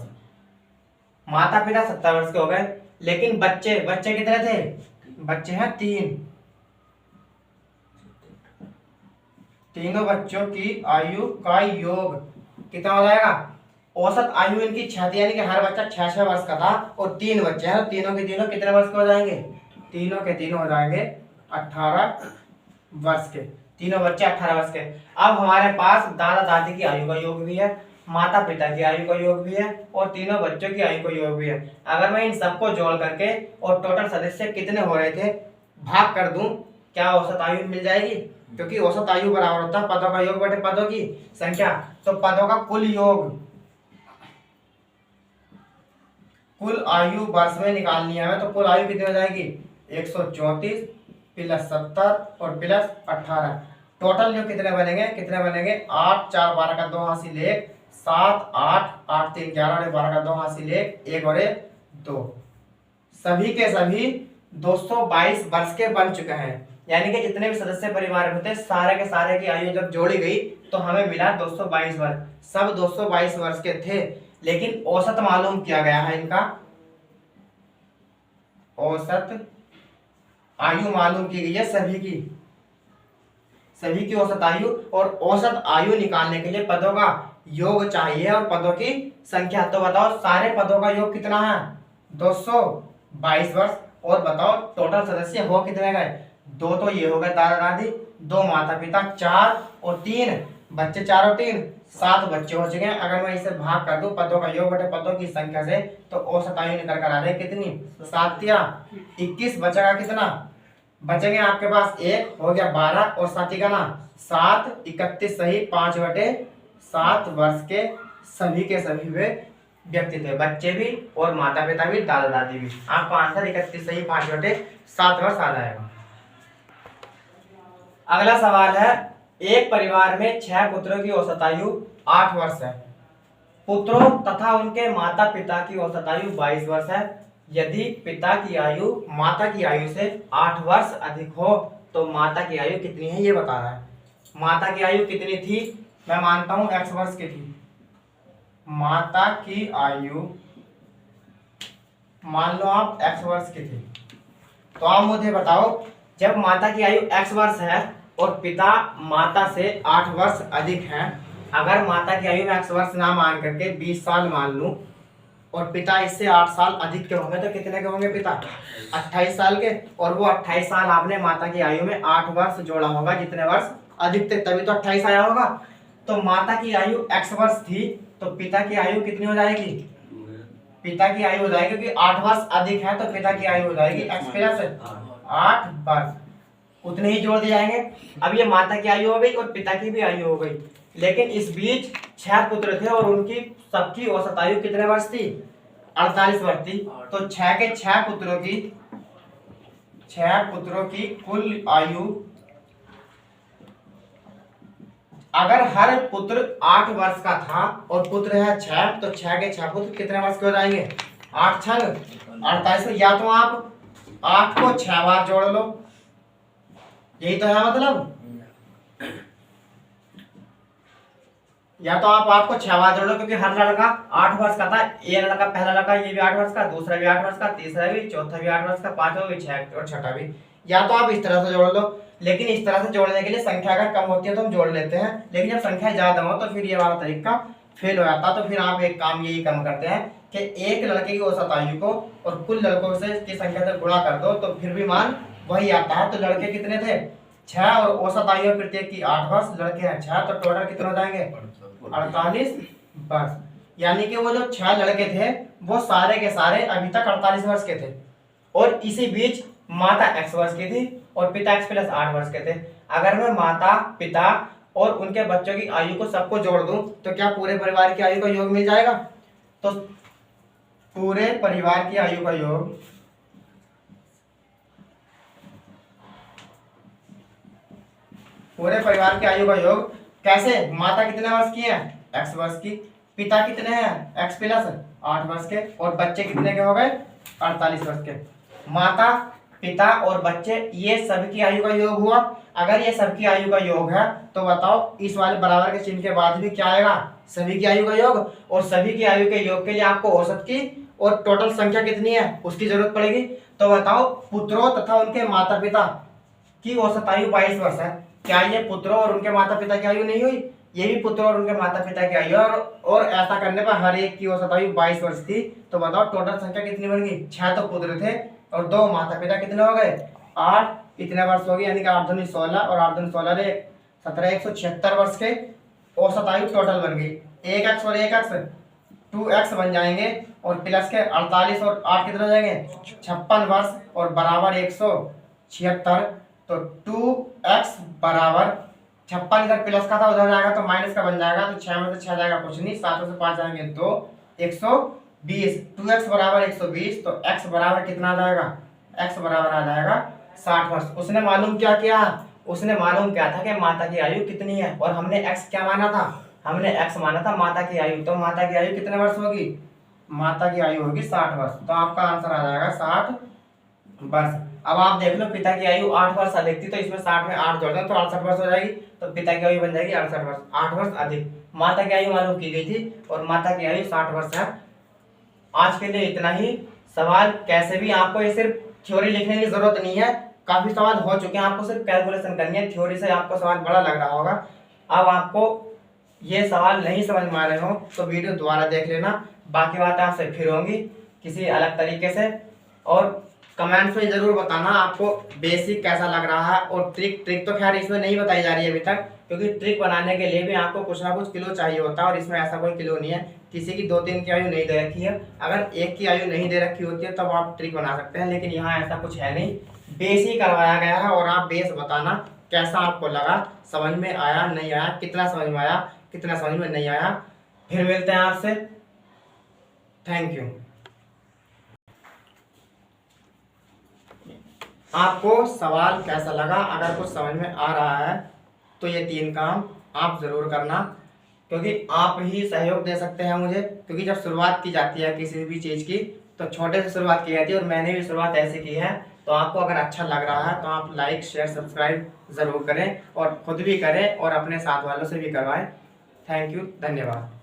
माता पिता 70 वर्ष के हो गए, लेकिन बच्चे कितने थे? बच्चे हैं 3। तीनों बच्चों की आयु का योग कितना हो जाएगा? औसत आयु इनकी 6 थी, यानी कि हर बच्चा 6 वर्ष का था, और 3 बच्चे हैं, तीनों के तीनों कितने वर्ष के हो जाएंगे? तीनों के तीनों हो जाएंगे 18 वर्ष के, तीनों बच्चे 18 वर्ष के। अब हमारे पास दादा दादी की आयु का योग भी है, माता पिता की आयु का योग भी है, और तीनों बच्चों की आयु का योग भी है। अगर मैं इन सबको जोड़ करके और टोटल सदस्य कितने हो रहे थे भाग कर दूं, क्या औसत आयु मिल जाएगी? क्योंकि औसत आयु बराबर होता है पदों का योग बटे पदों की संख्या। तो पदों का कुल योग, कुल आयु वर्ष में निकालनी है तो कुल आयु कितनी हो जाएगी? 134 प्लस 70 और प्लस 18। टोटल जो कितने बनेंगे? 8 4 12 का 2 हासिल 1, 7 8 8 3 11 और 12 का 2 हासिल 1 और 1 2। सभी के सभी 222 वर्ष के बन चुके हैं, यानी कि जितने भी सदस्य परिवार में थे सारे के सारे की आयु जब जोड़ी गई तो हमें मिला 222 वर्ष। सब 222 वर्ष के थे, लेकिन औसत मालूम किया गया है इनका, औसत आयु मालूम की गई है सभी की औसत आयु, और औसत आयु निकालने के लिए पदों का योग चाहिए और पदों की संख्या। तो बताओ सारे पदों का योग कितना है? 222 वर्ष। और बताओ टोटल सदस्य हो कितने गए? 2 तो ये हो गए दादा दादी, 2 माता पिता, 4 और 3 बच्चे, 4 और 3 7 बच्चे हो चुके हैं। अगर मैं इसे भाग कर दूं पदों का योग बटे पदों की संख्या से तो औसत आयु निकल कर आ रही है कितनी? 7 या 21। बचेगा कितना? बचेंगे आपके पास 1 हो गया 12 और साथी का ना 7, 31 सही 5/7 वर्ष के सभी के सभी वे व्यक्ति थे, बच्चे भी और माता पिता भी, दादा दादी भी। आपका आंसर 31 सही 5/7 वर्ष आ जाएगा। अगला सवाल है, एक परिवार में 6 पुत्रों की औसत आयु 8 वर्ष है। पुत्रों तथा उनके माता पिता की औसत आयु 22 वर्ष है। यदि पिता की आयु माता की आयु से 8 वर्ष अधिक हो तो माता की आयु कितनी है ये बता रहा है। माता की आयु कितनी थी? मैं मानता हूं x वर्ष की थी। माता की आयु मान लो आप x वर्ष की थी। तो आप मुझे बताओ जब माता की आयु x वर्ष है और पिता माता से 8 वर्ष अधिक है, अगर माता की आयु में x वर्ष ना मान करके 20 साल मान लूं और पिता इससे 8 साल अधिक के होंगे तो कितने के होंगे पिता? 28 साल के। और वो 28 साल आपने माता की आयु में 8 वर्ष जोड़ा होगा जितने वर्ष अधिक थे, तभी तो 28 आया होगा। तो माता की आयु x वर्ष थी तो पिता की आयु कितनी हो जाएगी? पिता की आयु हो जाएगी क्योंकि 8 वर्ष अधिक है तो पिता की आयु हो जाएगी x प्लस 8 वर्ष। उतने ही जोड़ दिए जाएंगे। अब ये माता की आयु हो गई और पिता की भी आयु हो गई, लेकिन इस बीच 6 पुत्र थे और उनकी सबकी औसत आयु कितने वर्ष थी? 48 वर्ष थी। तो 6 के 6 पुत्रों की कुल आयु, अगर हर पुत्र 8 वर्ष का था और पुत्र है 6 तो 6 के 6 पुत्र कितने वर्ष के हो जाएंगे? 8 छंग 48। या तो आप 8 को 6 बार जोड़ लो, यही तो है मतलब। या तो आप 8 को 6 बार जोड़ लो क्योंकि हर लड़का 8 वर्ष का था। ये लड़का पहला लड़का ये भी 8 वर्ष का, दूसरा भी 8 वर्ष का, तीसरा भी, चौथा भी 8 वर्ष का, पांचवा भी 6 और छठा भी। या तो आप इस तरह से जोड़ लो, लेकिन इस तरह से जोड़ने के लिए संख्या अगर कम होती है तो हम जोड़ लेते हैं, लेकिन जब संख्या ज्यादा हो तो फिर ये वाला तरीका फेल हो जाता। तो फिर आप एक काम यही कम करते हैं कि एक लड़के की औसत आयु को और कुल लड़कों से की संख्या से गुणा कर दो तो फिर भी मान वही आता है। तो लड़के कितने थे? 6 और औसत आयु प्रत्येक की 8 वर्ष, लड़के हैं 6 तो टोटल कितने हो जाएंगे? 48 वर्ष। यानी कि वो जो 6 लड़के थे वो सारे के सारे अभी तक 48 वर्ष के थे और इसी बीच माता x वर्ष की थी और पिता x प्लस 8 वर्ष के थे। अगर मैं माता पिता और उनके बच्चों की आयु को सबको जोड़ दूं तो क्या पूरे परिवार की आयु का योग मिल जाएगा? तो पूरे परिवार की आयु का योग कैसे? माता कितने वर्ष की है? x वर्ष की। पिता कितने हैं? x प्लस 8 वर्ष के। और बच्चे कितने के हो गए? 48 वर्ष के। माता पिता और बच्चे ये सभी की आयु का योग हुआ। अगर ये सबकी आयु का योग है तो बताओ इस वाले बराबर के चिन्ह के बाद भी क्या आएगा? सभी की आयु का योग। और सभी की आयु के योग के लिए आपको औसत की और टोटल संख्या कितनी है उसकी जरूरत पड़ेगी। तो बताओ पुत्रों तथा उनके माता पिता की औसत आयु 22 वर्ष है। क्या ये पुत्रों और उनके माता पिता की आयु नहीं हुई? ये भी पुत्रों और उनके माता पिता की आयु और ऐसा करने पर हर एक की औसत आयु 22 वर्ष थी। तो बताओ टोटल संख्या कितनी बन गई? 6 तो पुत्र थे और 2 माता पिता, कितने हो गए? 8। इतने वर्ष हो गए, यानी कि 8 दूनी 16 और 8 दूनी 16 रे 17, 176 वर्ष के औसत आयु टोटल बन गई। 1x और 1x 2x बन जाएंगे और प्लस के 48 और 8 कितने हो जाएंगे? 56 वर्ष और बराबर 176। तो 2x बराबर 56 इधर प्लस का था उधर जाएगा तो माइनस का बन जाएगा। तो 6 में से 6 जाएगा कुछ नहीं, 7 में से 5 जाएंगे 2, 120। 2x बराबर 120 तो x बराबर कितना आ जाएगा? x बराबर आ जाएगा 60 वर्ष। उसने मालूम क्या किया? उसने मालूम क्या था कि माता की आयु कितनी है और हमने x क्या माना था? हमने x माना था माता की आयु। तो माता की आयु कितने वर्ष होगी? माता की आयु होगी 60 वर्ष। तो आपका आंसर आ जाएगा 60 वर्ष। अब आप देख लो पिता की आयु 8 वर्ष अधिक थी तो इसमें 60 में 8 जोड़ दें तो 68 वर्ष हो जाएगी। तो पिता की आयु बन जाएगी 68 वर्ष, 8 वर्ष अधिक। माता की आयु मालूम की गई थी और माता की आयु 60 वर्ष है। आज के लिए इतना ही। सवाल कैसे भी आपको ये सिर्फ थ्योरी लिखने की जरूरत नहीं है, काफी सवाल हो चुके हैं, आपको सिर्फ कैलकुलेशन करनी है। थ्योरी से आपको सवाल बड़ा लग रहा होगा। अब आपको ये सवाल नहीं समझ में आ रहे हो तो वीडियो दोबारा देख लेना। बाकी बात आपसे फिर होंगी किसी अलग तरीके से। और कमेंट्स में ज़रूर बताना आपको बेसिक कैसा लग रहा है। और ट्रिक तो खैर इसमें नहीं बताई जा रही है अभी तक, क्योंकि ट्रिक बनाने के लिए भी आपको कुछ ना कुछ किलो चाहिए होता है, और इसमें ऐसा कोई किलो नहीं है। किसी की 2-3 की आयु नहीं दे रखी है, अगर एक की आयु नहीं दे रखी होती है तब आप ट्रिक बना सकते हैं, लेकिन यहाँ ऐसा कुछ है नहीं। बेस ही करवाया गया है, और आप बेस बताना कैसा आपको लगा, समझ में आया नहीं आया, कितना समझ में आया कितना समझ में नहीं आया। फिर मिलते हैं आपसे। Thank you. आपको सवाल कैसा लगा, अगर कुछ समझ में आ रहा है तो ये 3 काम आप ज़रूर करना, क्योंकि आप ही सहयोग दे सकते हैं मुझे। क्योंकि जब शुरुआत की जाती है किसी भी चीज़ की तो छोटे से शुरुआत की जाती है, और मैंने भी शुरुआत ऐसे की है। तो आपको अगर अच्छा लग रहा है तो आप लाइक शेयर सब्सक्राइब ज़रूर करें, और खुद भी करें और अपने साथ वालों से भी करवाएं। थैंक यू, धन्यवाद।